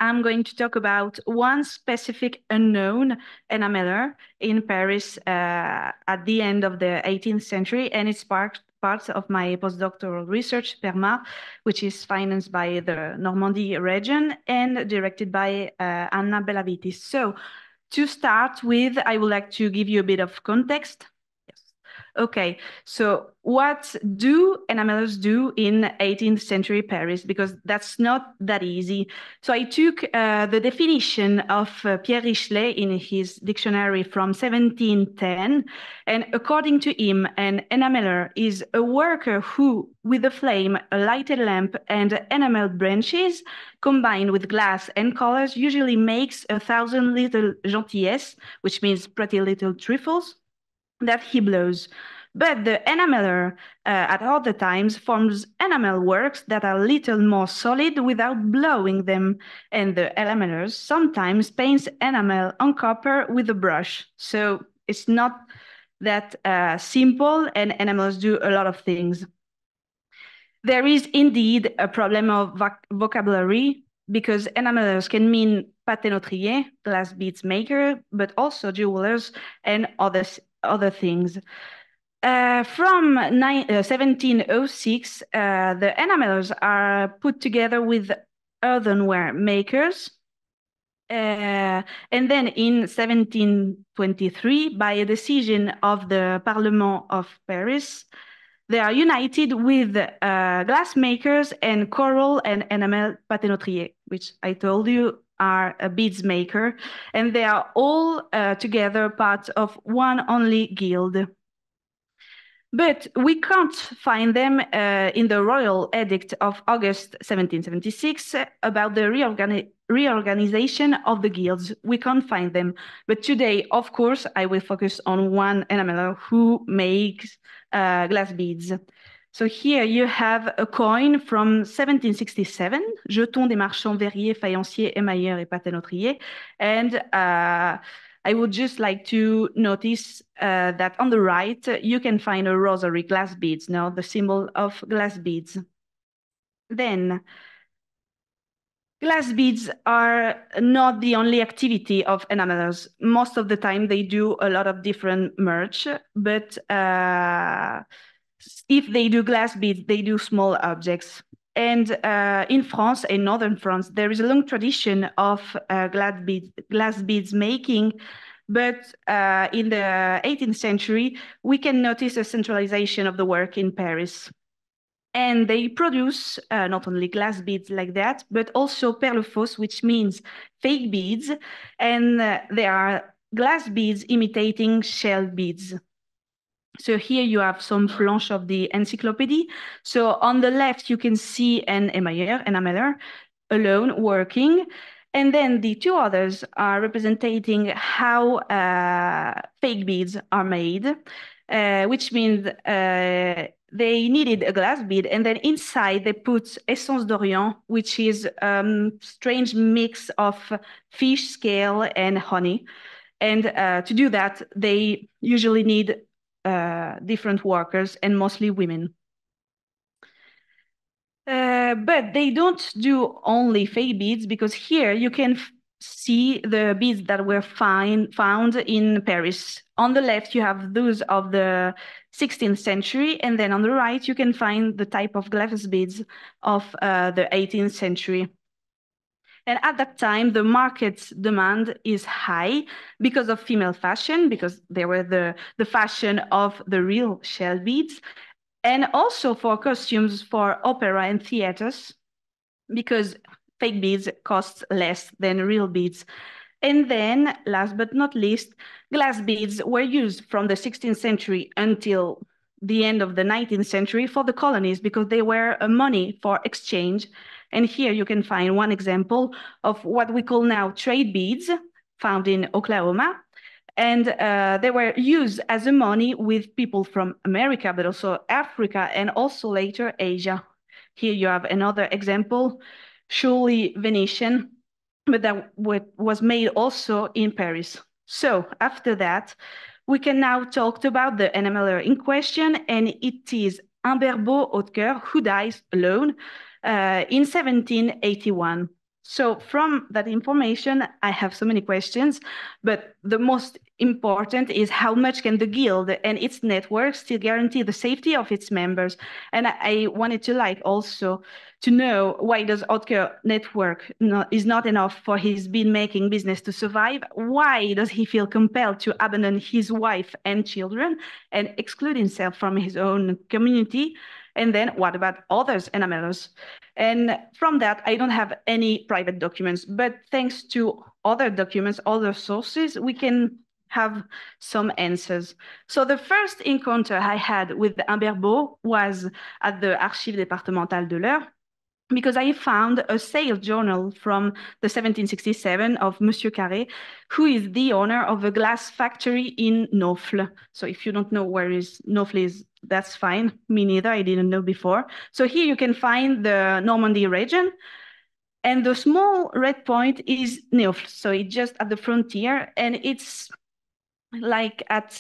I'm going to talk about one specific unknown enameller in Paris at the end of the 18th century, and it's part of my postdoctoral research, PERMA, which is financed by the Normandy region and directed by Anna Bellavitis. So to start with, I would like to give you a bit of context. Okay, so what do enamellers do in 18th century Paris? Because that's not that easy. So I took the definition of Pierre Richelet in his dictionary from 1710, and according to him, an enameller is a worker who, with a flame, a lighted lamp, and enameled branches, combined with glass and colors, usually makes 1,000 little gentillesses, which means pretty little trifles, that he blows. But the enameller at other times forms enamel works that are little more solid without blowing them. And the enamelers sometimes paints enamel on copper with a brush. So it's not that simple, and enamelers do a lot of things. There is indeed a problem of vocabulary, because enamelers can mean patenautrier, glass beads maker, but also jewelers and other things. From 1706, the enamelers are put together with earthenware makers. And then in 1723, by a decision of the Parlement of Paris, they are united with glass makers and coral and enamel patenautrier, which I told you are a beads maker, and they are all together part of one only guild. But we can't find them in the Royal Edict of August 1776 about the reorganization of the guilds. We can't find them. But today, of course, I will focus on one enameller who makes glass beads. So here you have a coin from 1767, Jetons des marchands verriers, faïenciers, émailleurs et patenautriers. And I would just like to notice that on the right, you can find a rosary glass beads, now the symbol of glass beads. Then, glass beads are not the only activity of enamelers. Most of the time, they do a lot of different merch, but if they do glass beads, they do small objects. And in France, in northern France, there is a long tradition of glass beads making. But in the 18th century, we can notice a centralization of the work in Paris. And they produce not only glass beads like that, but also perles fausses, which means fake beads. And they are glass beads imitating shell beads. So here you have some planches of the encyclopedia. So on the left, you can see an enameller alone working. And then the two others are representing how fake beads are made, which means they needed a glass bead, and then inside they put essence d'Orient, which is a strange mix of fish scale and honey. And to do that, they usually need different workers, and mostly women. But they don't do only fake beads, because here you can see the beads that were found in Paris. On the left, you have those of the 16th century, and then on the right, you can find the type of glass beads of the 18th century. And at that time, the market's demand is high because of female fashion, because they were the fashion of the real shell beads, and also for costumes for opera and theaters, because fake beads cost less than real beads. And then, last but not least, glass beads were used from the 16th century until the end of the 19th century for the colonies, because they were money for exchange. And here you can find one example of what we call now trade beads, found in Oklahoma. And they were used as a money with people from America, but also Africa, and also later Asia. Here you have another example, surely Venetian, but that was made also in Paris. So after that, we can now talk about the enameller in question, and it is Humbert Hautecoeur who dies alone in 1781. So from that information, I have so many questions, but the most important is how much can the guild and its network still guarantee the safety of its members? And I wanted to also to know why does Otker network is not enough for his bean making business to survive? Why does he feel compelled to abandon his wife and children and exclude himself from his own community? And then what about others enamelers? And from that, I don't have any private documents, but thanks to other documents, other sources, we can have some answers. So the first encounter I had with Humbert Beau was at the Archives départementales de l'Eure, because I found a sales journal from the 1767 of Monsieur Carré, who is the owner of a glass factory in Naufle. So if you don't know where is Naufle is, that's fine. Me neither, I didn't know before. So here you can find the Normandy region, and the small red point is Naufle. So it's just at the frontier, and it's like at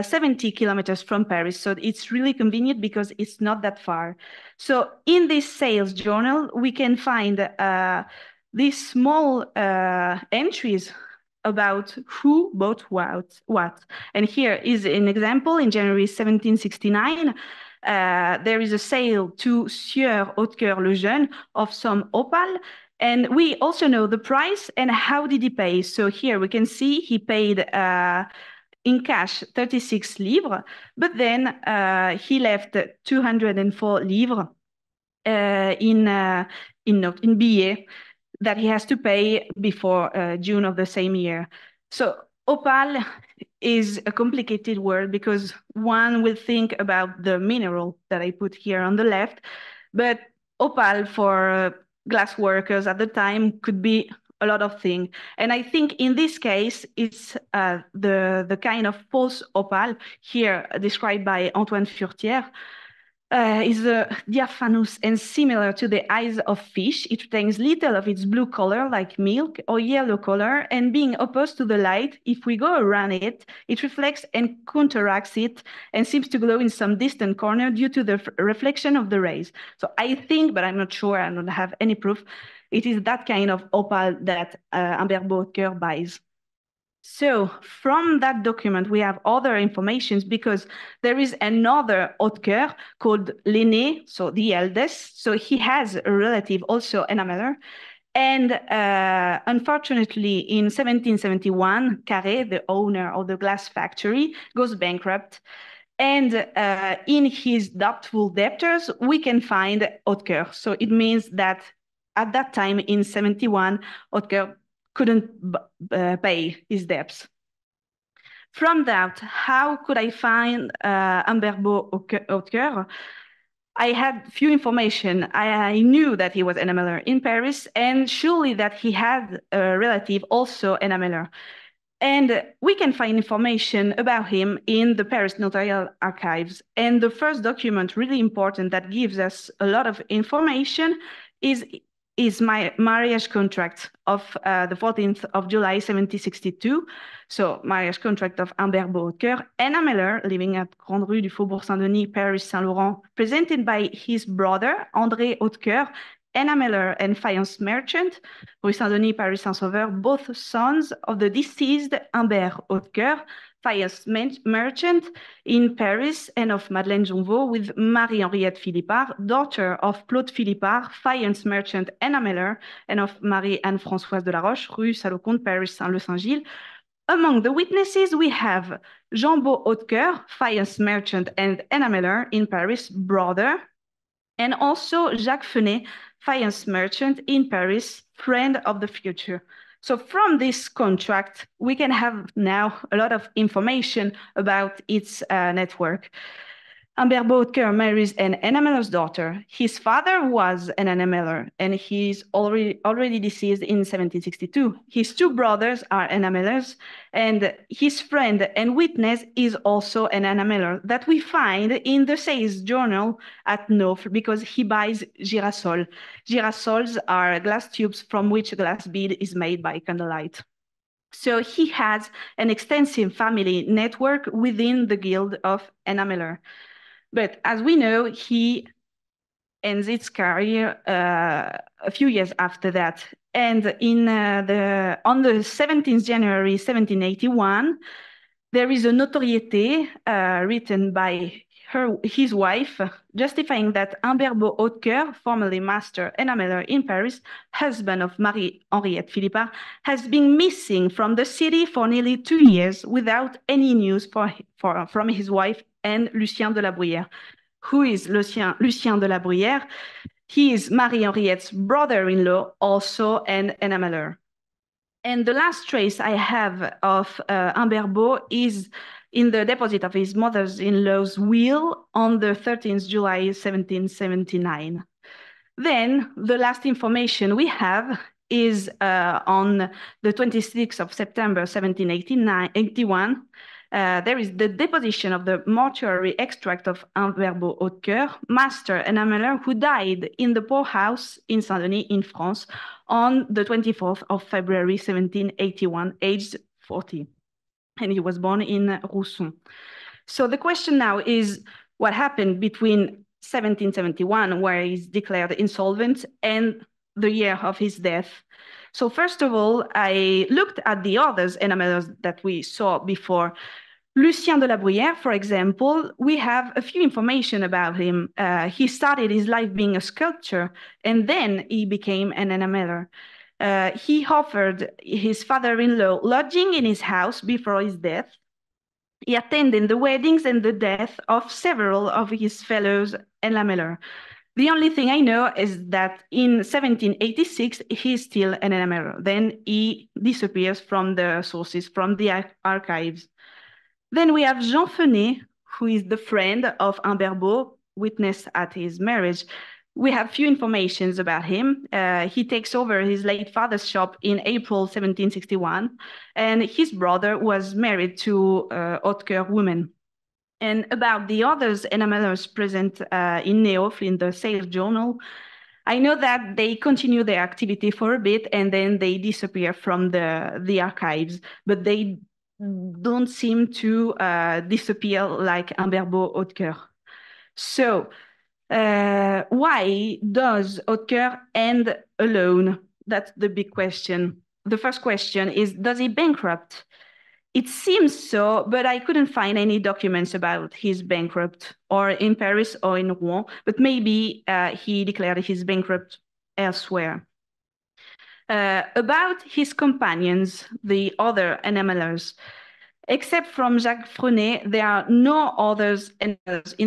70 kilometers from Paris. So it's really convenient because it's not that far. So in this sales journal, we can find these small entries about who bought what. And here is an example. In January 1769, there is a sale to Sieur Hautecoeur le Jeune of some opal. And we also know the price and how did he pay. So here we can see he paid in cash 36 livres, but then he left 204 livres in billets that he has to pay before June of the same year. So opal is a complicated word because one will think about the mineral that I put here on the left, but opal for glass workers at the time could be a lot of things. And I think in this case, it's the kind of false opal here described by Antoine Furtière, is diaphanous and similar to the eyes of fish. It retains little of its blue color like milk or yellow color, and being opposed to the light, if we go around it, it reflects and counteracts it and seems to glow in some distant corner due to the reflection of the rays. So I think, but I'm not sure, I don't have any proof, it is that kind of opal that Humbert Beaucoeur buys. So from that document, we have other informations because there is another Hautecoeur called l'aîné, so the eldest. So he has a relative, also enameller. And unfortunately, in 1771, Carré, the owner of the glass factory, goes bankrupt. And in his doubtful debtors, we can find Hautecoeur. So it means that at that time in 71, Hautecoeur couldn't pay his debts. From that, how could I find Humbert Hautecoeur? I had few information. I knew that he was enameller in Paris, and surely that he had a relative also enameller. And we can find information about him in the Paris Notarial Archives. And the first document, really important, that gives us a lot of information is my marriage contract of the 14th of July, 1762. So marriage contract of Humbert Beaucoeur, enameller, living at Grande Rue du Faubourg Saint-Denis, Paris, Saint-Laurent, presented by his brother, André Hautecoeur, enameller and faience merchant, Rue Saint-Denis, Paris, Saint-Sauveur, both sons of the deceased Humbert Hautecoeur, faience merchant in Paris, and of Madeleine Jonvaux with Marie-Henriette Philippard, daughter of Claude Philippard, faience merchant enameller, and of Marie-Anne Françoise de la Roche, Rue Salocomte, Paris, Saint-Le-Saint-Gilles. Among the witnesses, we have Jean-Beau Hautecoeur, faience merchant and enameller in Paris, brother, and also Jacques Fenet, faience merchant in Paris, friend of the future. So from this contract, we can have now a lot of information about its network. Humbert Beaucoeur marries an enameller's daughter. His father was an enameller, and he's already deceased in 1762. His two brothers are enamellers, and his friend and witness is also an enameller that we find in the sales journal at Naufle because he buys girasol. Girasols are glass tubes from which a glass bead is made by candlelight. So he has an extensive family network within the Guild of Enameller. But as we know, he ends its career a few years after that. And on the 17th January 1781, there is a notoriété written by his wife, justifying that Humberbeau Hautecoeur, formerly master enameller in Paris, husband of Marie-Henriette Philippard, has been missing from the city for nearly 2 years without any news from his wife and Lucien de la Bruyère. Who is Lucien de la Bruyère? He is Marie-Henriette's brother-in-law, also an enameller. And the last trace I have of Humberbeau is in the deposit of his mother-in-law's will on the 13th July 1779. Then the last information we have is on the 26th of September 1781. There is the deposition of the mortuary extract of Humberbeau Hautecoeur, master enameller who died in the poorhouse in Saint-Denis in France on the 24th of February 1781, aged 40. And he was born in Rousson. So the question now is what happened between 1771, where he's declared insolvent, and the year of his death. So first of all, I looked at the others enamellers that we saw before. Lucien de la Bruyère, for example, we have a few information about him. He started his life being a sculptor, and then he became an enameller. He offered his father-in-law lodging in his house before his death. He attended the weddings and the death of several of his fellows enameller. The only thing I know is that in 1786, he's still an enameller. Then he disappears from the sources, from the archives. Then we have Jean Fenet, who is the friend of Humberbeau, witness at his marriage. We have few informations about him. He takes over his late father's shop in April 1761, and his brother was married to Hautecoeur woman. And about the others enamellers present in Neof, in the sales journal, I know that they continue their activity for a bit and then they disappear from the archives, but they don't seem to disappear like Humberbeau Hautecoeur. So why does Hautecoeur end alone? That's the big question. The first question is, does he bankrupt? It seems so, but I couldn't find any documents about his bankrupt or in Paris or in Rouen, but maybe he declared his bankrupt elsewhere. About his companions, the other enamellers, except from Jacques Frenet, there are no others in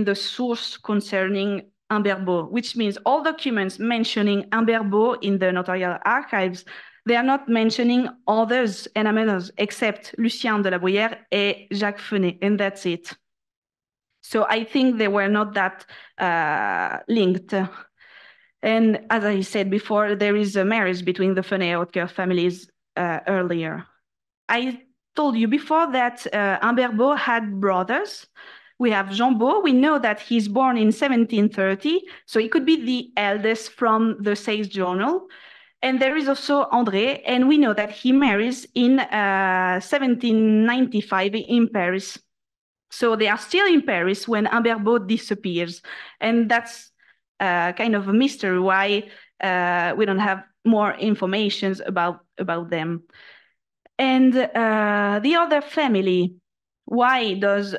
the source concerning Humberbeau, which means all documents mentioning Humberbeau in the notarial archives, they are not mentioning others enamellers except Lucien de la Bruyère and Jacques Fenet, and that's it. So I think they were not that linked. And as I said before, there is a marriage between the Fenet and Hautecoeur families earlier. I told you before that Humberbeau had brothers. We have Jean Beau. We know that he's born in 1730, so he could be the eldest from the Sales Journal. And there is also André, and we know that he marries in 1795 in Paris. So they are still in Paris when Humberbeau disappears. And that's kind of a mystery why we don't have more information about them. And the other family, why does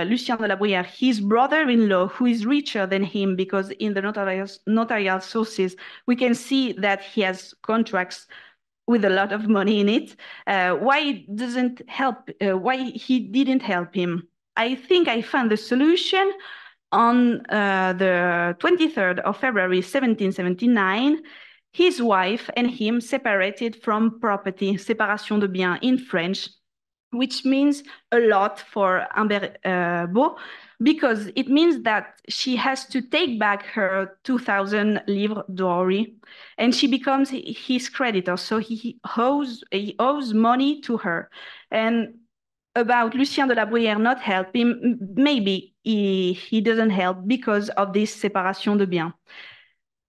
Lucien de la Bruyère, his brother-in-law, who is richer than him, because in the notarial sources, we can see that he has contracts with a lot of money in it, why he didn't help him? I think I found the solution on the 23rd of February, 1779. His wife and him separated from property, séparation de biens in French, which means a lot for Humberbeau, because it means that she has to take back her 2,000 livres dowry, and she becomes his creditor. So he owes money to her. And about Lucien de la Bruyère not helping, maybe he doesn't help because of this séparation de biens.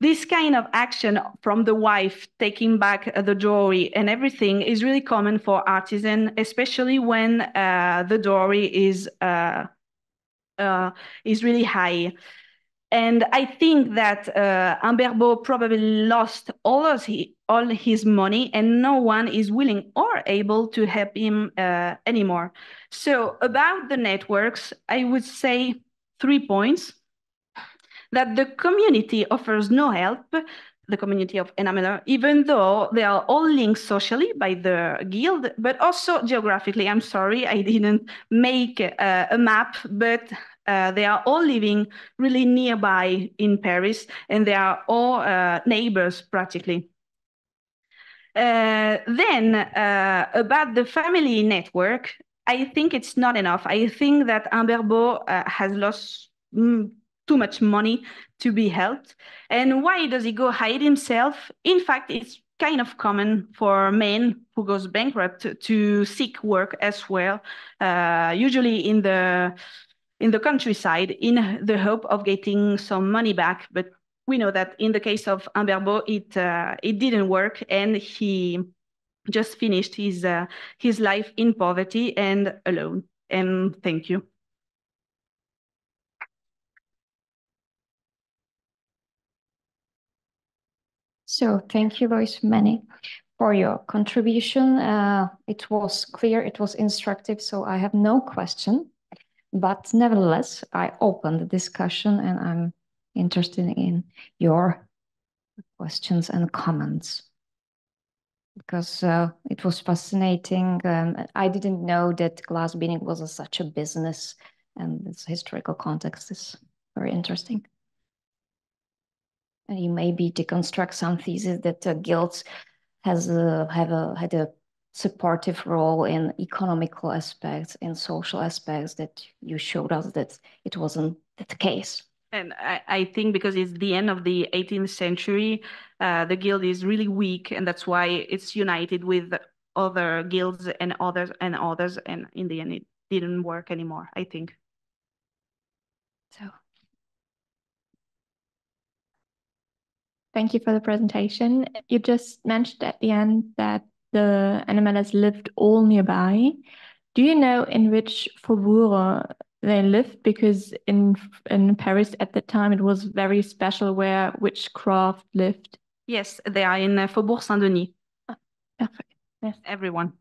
This kind of action from the wife taking back the dowry and everything is really common for artisans, especially when the dowry is really high. And I think that Humberbeau probably lost all all his money, and no one is willing or able to help him anymore. So about the networks, I would say 3 points: that the community offers no help, the community of enameler, even though they are all linked socially by the guild, but also geographically. I'm sorry, I didn't make a map, but they are all living really nearby in Paris, and they are all neighbors practically. Then about the family network, I think it's not enough. I think that Humberbeau has lost too much money to be helped. And why does he go hide himself? In fact, it's kind of common for men who goes bankrupt to seek work elsewhere, usually in the countryside, in the hope of getting some money back. But we know that in the case of Humberbeau, it didn't work, and he just finished his life in poverty and alone. And thank you. So thank you, Louise, many for your contribution. It was clear, it was instructive, so I have no question. But nevertheless, I open the discussion and I'm interested in your questions and comments. Because it was fascinating. I didn't know that glass beading was such a business, and its historical context is very interesting. And you maybe deconstruct some theses that guilds had a supportive role in economical aspects, in social aspects, that you showed us that it wasn't the case. And I think because it's the end of the 18th century, the guild is really weak, and that's why it's united with other guilds and others, and in the end, it didn't work anymore, I think. So, thank you for the presentation. You just mentioned at the end that the enamelers lived all nearby. Do you know in which faubourg they lived? Because in Paris at the time, it was very special where which craft lived. Yes, they are in Faubourg Saint-Denis. Perfect. Yes. Everyone.